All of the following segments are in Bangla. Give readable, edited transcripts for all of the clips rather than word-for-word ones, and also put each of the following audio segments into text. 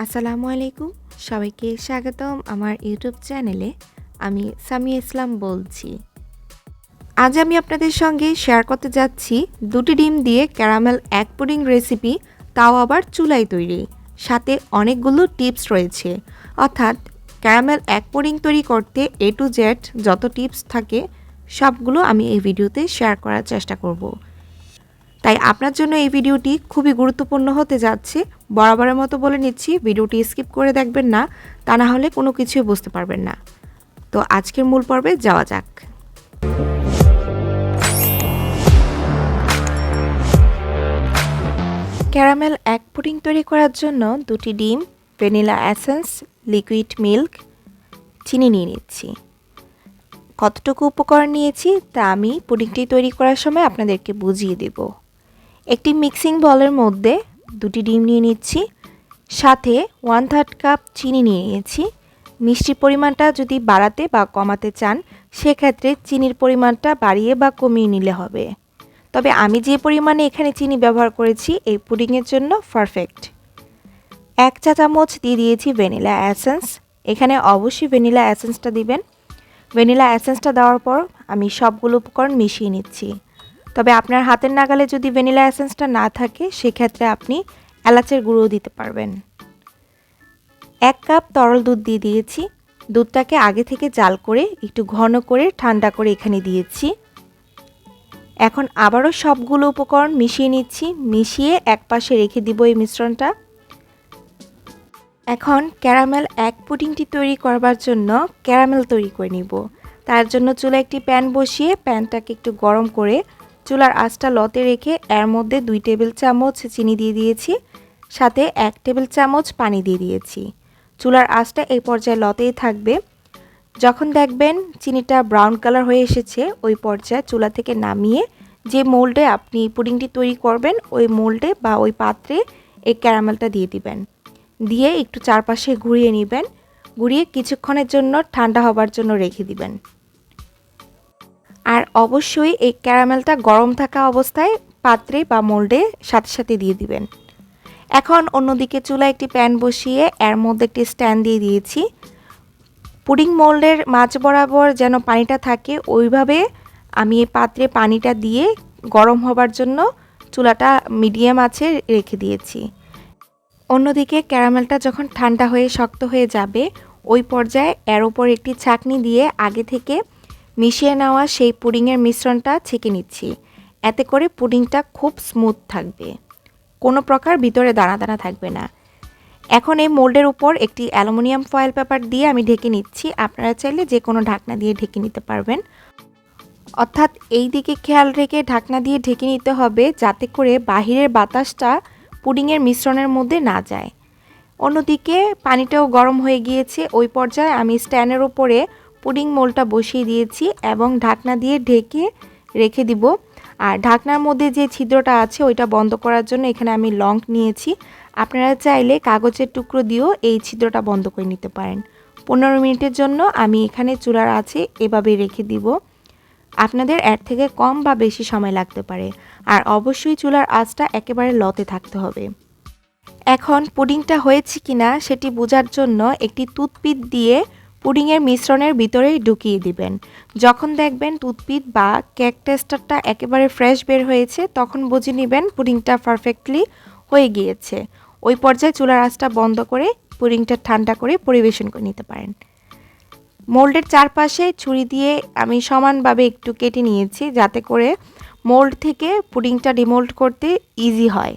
আসসালামু আলাইকুম, সবাইকে স্বাগতম আমার ইউটিউব চ্যানেলে। আমি সামিয়া ইসলাম বলছি। আজ আমি আপনাদের সঙ্গে শেয়ার করতে যাচ্ছি 2টি ডিম দিয়ে ক্যারামেল এগ পুডিং রেসিপি, তাও আবার চুলায় তৈরি। সাথে অনেকগুলো টিপস রয়েছে, অর্থাৎ ক্যারামেল এগ পুডিং তৈরি করতে A to Z যত টিপস থাকে সবগুলো আমি এই ভিডিওতে শেয়ার করার চেষ্টা করব। তাই আপনার জন্য এই ভিডিওটি খুবই গুরুত্বপূর্ণ হতে যাচ্ছে। বরাবরের মতো বলে নিচ্ছি, ভিডিওটি স্কিপ করে দেখবেন না, তা না হলে কোনো কিছুই বুঝতে পারবেন না। তো আজকের মূল পর্বে যাওয়া যাক। ক্যারামেল এগ পুডিং তৈরি করার জন্য 2টি ডিম, ভ্যানিলা এসেন্স, লিকুইড মিল্ক, চিনি নিয়ে নিচ্ছি। কতটুকু উপকরণ নিয়েছি তা আমি পুডিংটি তৈরি করার সময় আপনাদেরকে বুঝিয়ে দেব। একটি মিক্সিং বলের মধ্যে 2টি ডিম নিয়ে নিচ্ছি, সাথে 1/3 কাপ চিনি নিয়ে নিয়েছি। মিষ্টির পরিমাণটা যদি বাড়াতে বা কমাতে চান সেক্ষেত্রে চিনির পরিমাণটা বাড়িয়ে বা কমিয়ে নিলে হবে, তবে আমি যে পরিমাণে এখানে চিনি ব্যবহার করেছি এই পুডিংয়ের জন্য পারফেক্ট। 1 চা চামচ দিয়ে দিয়েছি ভ্যানিলা এসেন্স, এখানে অবশ্যই ভ্যানিলা এসেন্সটা দিবেন। ভ্যানিলা এসেন্সটা দেওয়ার পর আমি সবগুলো উপকরণ মিশিয়ে নিচ্ছি, তবে আপনার হাতের নাগালে যদি ভ্যানিলা এসেন্সটা না থাকে সেক্ষেত্রে আপনি এলাচের গুঁড়ো দিতে পারবেন। 1 কাপ তরল দুধ দিয়ে দিয়েছি, দুধটাকে আগে থেকে জাল করে একটু ঘন করে ঠান্ডা করে এখানে দিয়েছি। এখন আবারও সবগুলো উপকরণ মিশিয়ে নিচ্ছি, মিশিয়ে একপাশে রেখে দিব এই মিশ্রণটা। এখন ক্যারামেল এগ পুডিংটি তৈরি করবার জন্য ক্যারামেল তৈরি করে নিব। তার জন্য চুলায় একটি প্যান বসিয়ে প্যানটাকে একটু গরম করে চুলার আঁচটা লতে রেখে এর মধ্যে 2 টেবিল চামচ চিনি দিয়ে দিয়েছি, সাথে 1 টেবিল চামচ পানি দিয়ে দিয়েছি। চুলার আঁচটা এই পর্যায়ে লতেই থাকবে। যখন দেখবেন চিনিটা ব্রাউন কালার হয়ে এসেছে ওই পর্যায়ে চুলা থেকে নামিয়ে যে মোল্ডে আপনি পুডিংটি তৈরি করবেন ওই মোল্ডে বা ওই পাত্রে এই ক্যারামেলটা দিয়ে দিবেন। দিয়ে একটু চারপাশে ঘুরিয়ে নেবেন, ঘুরিয়ে কিছুক্ষণের জন্য ঠান্ডা হবার জন্য রেখে দিবেন। আর অবশ্যই এই ক্যারামেলটা গরম থাকা অবস্থায় পাত্রে বা মোল্ডে সাথে সাথে দিয়ে দিবেন। এখন অন্যদিকে চুলায় একটি প্যান বসিয়ে এর মধ্যে একটি স্ট্যান্ড দিয়ে দিয়েছি। পুডিং মোল্ডের মাঝ বরাবর যেন পানিটা থাকে ওইভাবে আমি এই পাত্রে পানিটা দিয়ে গরম হবার জন্য চুলাটা মিডিয়াম আঁচে রেখে দিয়েছি। অন্যদিকে ক্যারামেলটা যখন ঠান্ডা হয়ে শক্ত হয়ে যাবে ওই পর্যায়ে এর ওপর একটি ছাঁকনি দিয়ে আগে থেকে মিশিয়ে নেওয়া সেই পুডিংয়ের মিশ্রণটা ছেঁকে নিচ্ছি। এতে করে পুডিংটা খুব স্মুথ থাকবে, কোনো প্রকার ভিতরে দানা দানা থাকবে না। এখন এই মোল্ডের উপর একটি অ্যালুমিনিয়াম ফয়েল পেপার দিয়ে আমি ঢেকে নিচ্ছি। আপনারা চাইলে যে কোনো ঢাকনা দিয়ে ঢেকে নিতে পারবেন, অর্থাৎ এই দিকে খেয়াল রেখে ঢাকনা দিয়ে ঢেকে নিতে হবে যাতে করে বাহিরের বাতাসটা পুডিংয়ের মিশ্রণের মধ্যে না যায়। অন্যদিকে পানিটাও গরম হয়ে গিয়েছে, ওই পর্যায়ে আমি স্ট্যান্ডের উপরে পুডিং মোল্ডটা বসিয়ে দিয়েছি এবং ঢাকনা দিয়ে ঢেকে রেখে দিব। আর ঢাকনার মধ্যে যে ছিদ্রটা আছে ওইটা বন্ধ করার জন্য এখানে আমি লং নিয়েছি। আপনারা চাইলে কাগজের টুকরো দিয়েও এই ছিদ্রটা বন্ধ করে নিতে পারেন। 15 মিনিটের জন্য আমি এখানে চুলার আছে এভাবে রেখে দিব। আপনাদের এর থেকে কম বা বেশি সময় লাগতে পারে, আর অবশ্যই চুলার আঁচটা একেবারে লতে থাকতে হবে। এখন পুডিংটা হয়েছে কিনা সেটি বোঝার জন্য একটি টুথপিক দিয়ে পুডিংয়ের মিশ্রণের ভিতরেই ঢুকিয়ে দিবেন। যখন দেখবেন টুথপিক বা কেক টেস্টারটা একেবারে ফ্রেশ বের হয়েছে তখন বুঝে নেবেন পুডিংটা পারফেক্টলি হয়ে গিয়েছে। ওই পর্যায়ে চুলার আঁচটা বন্ধ করে পুডিংটা ঠান্ডা করে পরিবেশন করে নিতে পারেন। মোল্ডের চারপাশে ছুরি দিয়ে আমি সমানভাবে একটু কেটে নিয়েছি যাতে করে মোল্ড থেকে পুডিংটা ডিমোল্ড করতে ইজি হয়।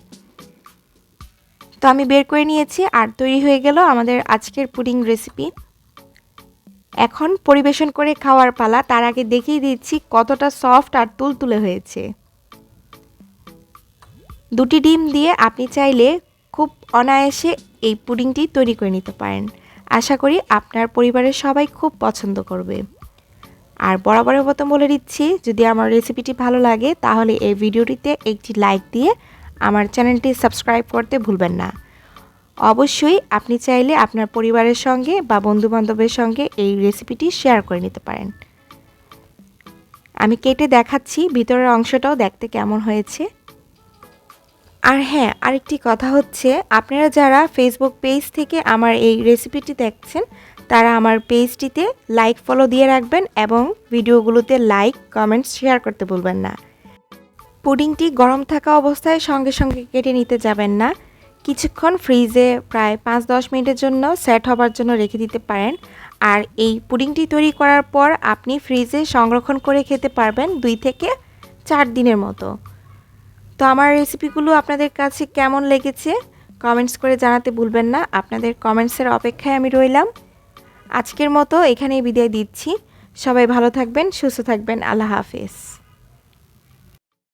তো আমি বের করে নিয়েছি আর তৈরি হয়ে গেল আমাদের আজকের পুডিং রেসিপি। এখন পরিবেশন করে খাওয়ার পালা, তার আগে দেখিয়ে দিচ্ছি কতটা সফট আর তুলতুলে হয়েছে। 2টি ডিম দিয়ে আপনি চাইলে খুব অনায়াসে এই পুডিংটি তৈরি করে নিতে পারেন। আশা করি আপনার পরিবারের সবাই খুব পছন্দ করবে। আর বরাবরের মতো বলে দিচ্ছি, যদি আমার রেসিপিটি ভালো লাগে তাহলে এই ভিডিওটিতে একটি লাইক দিয়ে আমার চ্যানেলটি সাবস্ক্রাইব করতে ভুলবেন না। অবশ্যই আপনি চাইলে আপনার পরিবারের সঙ্গে বা বন্ধুবান্ধবের সঙ্গে এই রেসিপিটি শেয়ার করে নিতে পারেন। আমি কেটে দেখাচ্ছি ভিতরের অংশটাও দেখতে কেমন হয়েছে। আর হ্যাঁ, আরেকটি কথা হচ্ছে, আপনারা যারা ফেসবুক পেজ থেকে আমার এই রেসিপিটি দেখছেন, তারা আমার পেজটিতে লাইক ফলো দিয়ে রাখবেন এবং ভিডিওগুলোতে লাইক, কমেন্টস, শেয়ার করতে ভুলবেন না। পুডিংটি গরম থাকা অবস্থায় সঙ্গে সঙ্গে কেটে নিতে যাবেন না। কিছুক্ষণ ফ্রিজে প্রায় 5-10 মিনিটের জন্য সেট হবার জন্য রেখে দিতে পারেন। আর এই পুডিংটি তৈরি করার পর আপনি ফ্রিজে সংরক্ষণ করে খেতে পারবেন 2 থেকে 4 দিনের মতো। তো আমার রেসিপিগুলো আপনাদের কাছে কেমন লেগেছে কমেন্টস করে জানাতে ভুলবেন না। আপনাদের কমেন্টসের অপেক্ষায় আমি রইলাম। আজকের মতো এখানেই বিদায় দিচ্ছি। সবাই ভালো থাকবেন, সুস্থ থাকবেন। আল্লাহ হাফেজ।